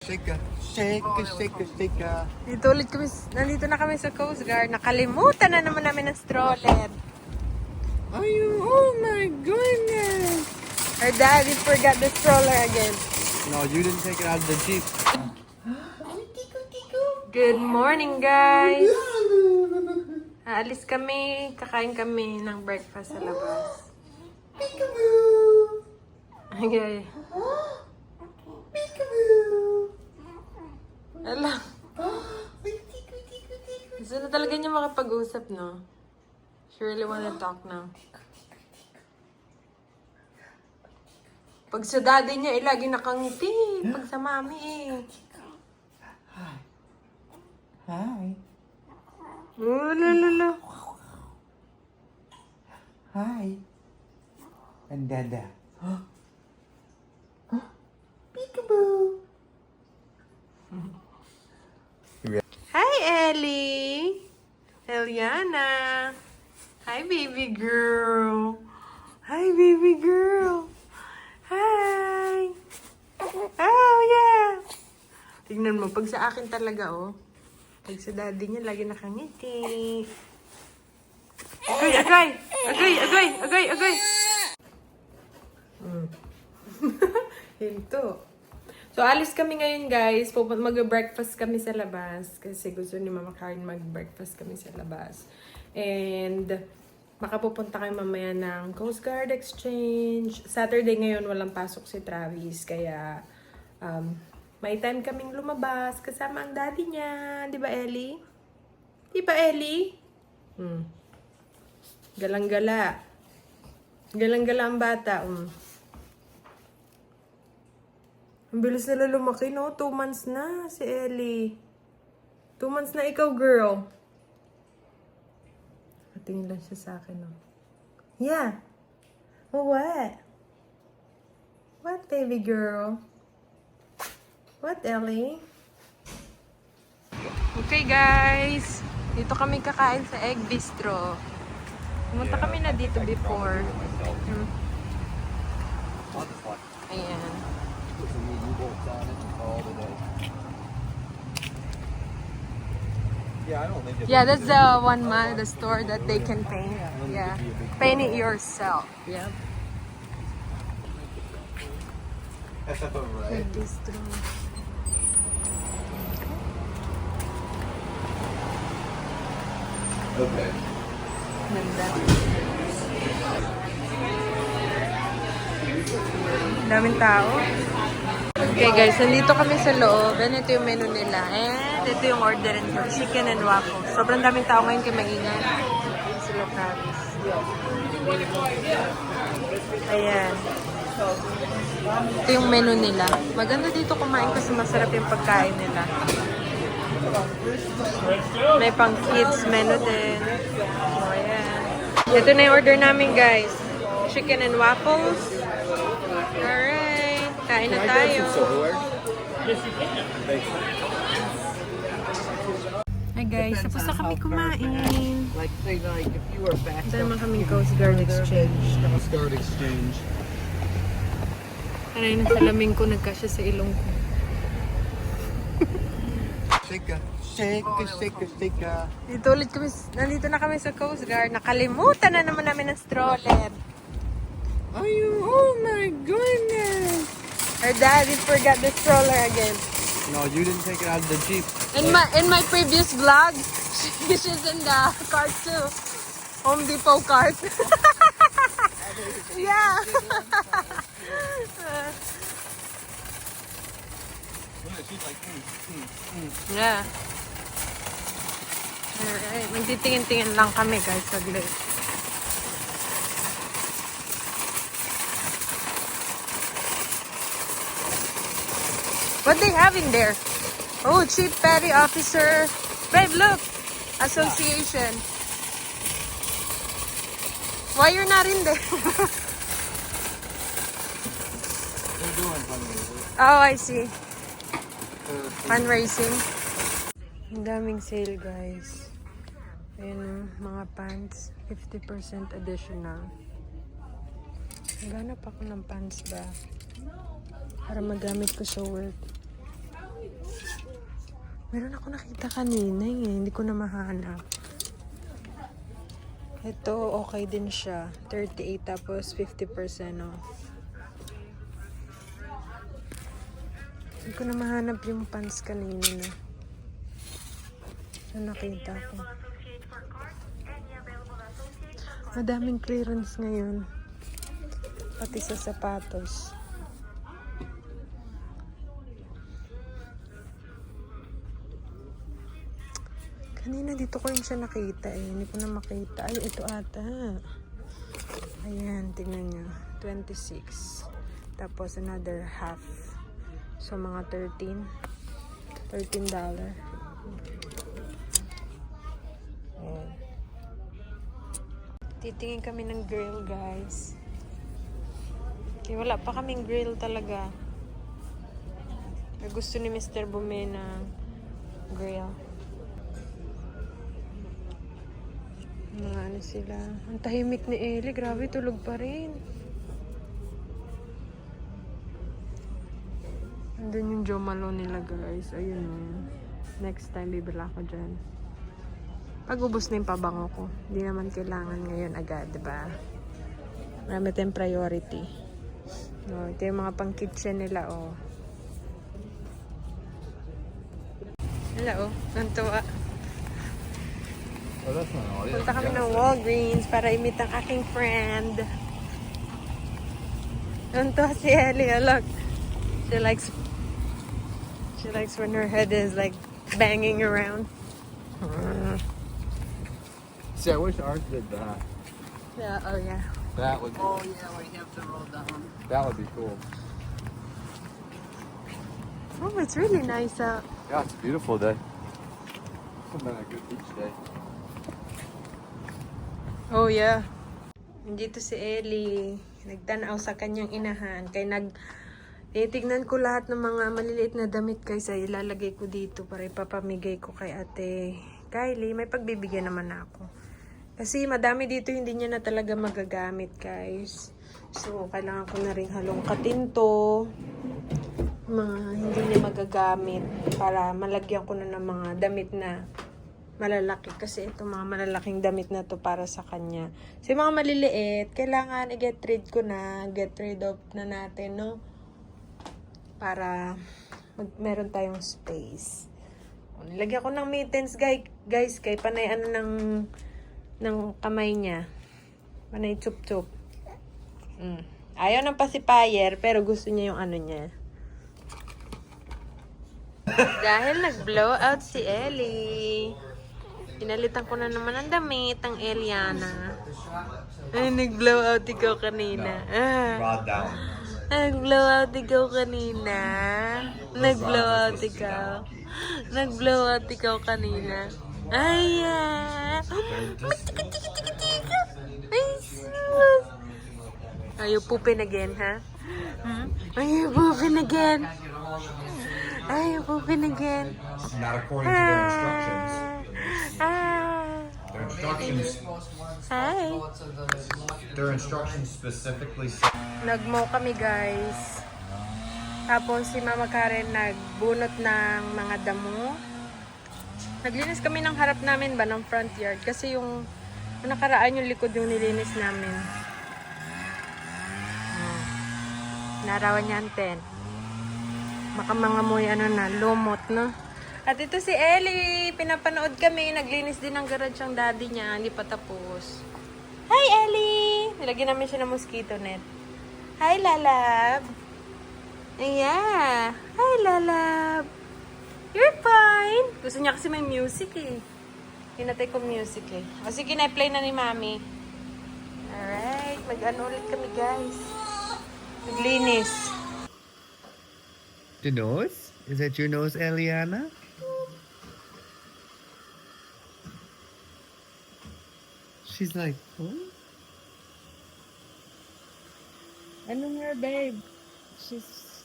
Shake, shake, shake, shake. Dito ulit kami, nandito na kami sa Coast Guard. Nakalimutan na naman namin ng stroller. Oh my goodness! Our daddy forgot the stroller again. No, you didn't take it out of the Jeep. Good morning, guys! Aalis kami, kakain kami ng breakfast sa labas. Okay. Alam. Gusto na talaga niya makapag-usap, no? She really wanna talk now. Pag sa daddy niya, lagi nakangiti. Pag sa mami, Hi. Oh, lala. Hi. And Dada. Peekaboo. Hi, Ellie. Eliana. Hi, baby girl. Hi, baby girl. Hi. Oh, yeah. Tignan mo, pag sa akin talaga, oh. Pag sa daddy niya, lagi nakangiti. Agay, agay! Agay, agay, agay, agay! Hinto. So, alis kami ngayon, guys. Mag-breakfast kami sa labas. Kasi gusto ni Mama Karen mag-breakfast kami sa labas. And, makapupunta kayo mamaya ng Coast Guard Exchange. Saturday ngayon, walang pasok si Travis. Kaya, may time kaming lumabas kasama ang daddy niya. Di ba, Ellie? Di ba, Ellie? Galang-gala. Galang-gala ang bata. Ang bilis nila lumaki, no? 2 months na si Ellie. 2 months na ikaw, girl. Tingin lang siya sa akin, no? Yeah. Oh, what? What, baby girl? What, Ellie? Okay, guys. Dito kami kakain sa Egg Bistro. Pumunta kami na dito before. Ayan. Yeah, that's the one mall, the store that they can paint. Yeah. Paint it yourself. Yeah. Right. Egg Bistro. Okay. Ganda. Daming tao. Okay guys, nandito kami sa loob. And ito yung menu nila. And ito yung orderin ko. Chicken and waffles. Sobrang daming tao ngayon kay maingay. Sila Travis. Ayan. Ito yung menu nila. Maganda dito kumain kasi masarap yung pagkain nila. May pang kids menu din. So, ayan. Ito na yung order namin, guys. Chicken and waffles. Alright. Kain na tayo. Hi guys, tapos na kami kumain. Like if you were back. Ito naman kaming Coast Guard Exchange. Coast Guard Exchange. Aray na salamin ko, nagkasya sa ilong ko. Shake, shake, shake, shake. Dito ulit kami, nandito na kami sa Coast Guard. Nakalimutan na naman namin ng stroller. Oh my goodness! Our daddy forgot the stroller again. No, you didn't take it out of the Jeep. In my previous vlog, she's in the cart too. Home Depot cart. Yeah. She's like, Yeah. Alright, magtitingin-tingin lang kami guys, saglit. What they have in there? Oh, Chief Petty Officer. Babe, look. Association. Why you're not in there? They're doing fundraisers. Oh, I see. Fundraising. Ang daming sale, guys. Ayun, mga pants. 50% additional. Naghanap ako ng pants ba? Para magamit ko sa work. Meron ako nakita kanina eh. Hindi ko na mahanap. Ito, okay din siya. 38 tapos 50% off. Hindi ko na mahanap yung pants kanina na. So, nakita ko. Madaming clearance ngayon. Pati sa sapatos. Kanina dito ko rin siya nakita eh. Hindi ko na makita. Ay, ito ata. Ayan, tingnan nyo. 26. Tapos another half. So, mga $13. Ayan. Titingin kami ng grill, guys. Okay, wala pa kaming grill talaga. Gusto ni Mr. Bume ng grill. Ano sila. Ang tahimik ni Ellie. Grabe, tulog pa rin. Andun yung Joe Malone nila, guys. Ayun o. Next time, bibila ako dyan. Pag ubos na yung pabango ko. Hindi naman kailangan ngayon agad, diba? Marami tayong priority. No, ito yung mga pang-kitchen nila, oh. Hello, oh. Nantuwa. Oh, that's not all. Punta kami ng Walgreens para i-meet ang aking friend. Nantuwa si Ellie, look. She likes when her head is like banging around. See, I wish ours did that. Yeah, oh yeah. That would be, Oh yeah, where you have to roll down. that would be cool. Oh, it's really nice out. Yeah, it's a beautiful day. It's been a good beach day. Oh yeah. Nandito si Ellie. Nagtanaw sa kanyang inahan. Kaya titignan ko lahat ng mga maliliit na damit kaysa ilalagay ko dito para ipapamigay ko kay ate Kylie. May pagbibigyan naman ako. Kasi madami dito hindi niya na talaga magagamit, guys. So, kailangan ko na rin halongkatin to. Mga hindi niya magagamit para malagyan ko na ng mga damit na malalaki. Kasi ito mga malalaking damit na to para sa kanya. So, yung mga maliliit, kailangan i-get rid ko na. Get rid of na natin, no? Para meron tayong space. Nilagyan ko ng mittens, guys. Kay panay ano ng kamay niya. Panay chup-chup. Ayaw ng pacifier, pero gusto niya yung ano niya. Dahil nag-blow out si Ellie. Pinalitan ko na naman ang damit, ang Eliana. Ay, nag-blow out ikaw kanina. Rod down. Nag-blow out ikaw kanina. Nag-blow out ikaw. Nag-blow out ikaw kanina. Ay, Are you pooping again, ha? Are you pooping again? Are you pooping again? Not according to their instructions. Their instructions. Hi. Their instructions specifically say. Nagmo kami, guys. Tapos si Mama Karen nagbunot ng mga damo. Naglinis kami ng harap namin ba ng front yard kasi yung nakaraan yung likod yung nilinis namin. Narawan niya ang tent. Baka mga moy ano na, lumot, no? At ito si Ellie, pinapanood kami, naglinis din ng garage ang daddy niya, hindi pa tapos. Hi Ellie! Nilagyan namin siya ng mosquito net. Hi Lalab! Yeah! Hi Lalab! You're fine! Gusto niya kasi may music eh. Hinatay ko music eh. O sige, na-play na ni Mami. Alright, mag-ano ulit kami guys. Maglinis. The nose? Is that your nose, Eliana? She's like, oh? Ano nga, babe? She's...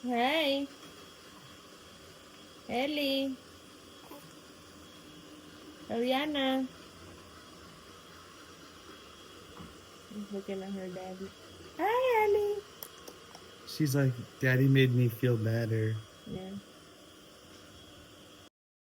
Hi! Ellie! Eliana! Looking at her daddy. Hi, Ellie! She's like, Daddy made me feel better. Yeah.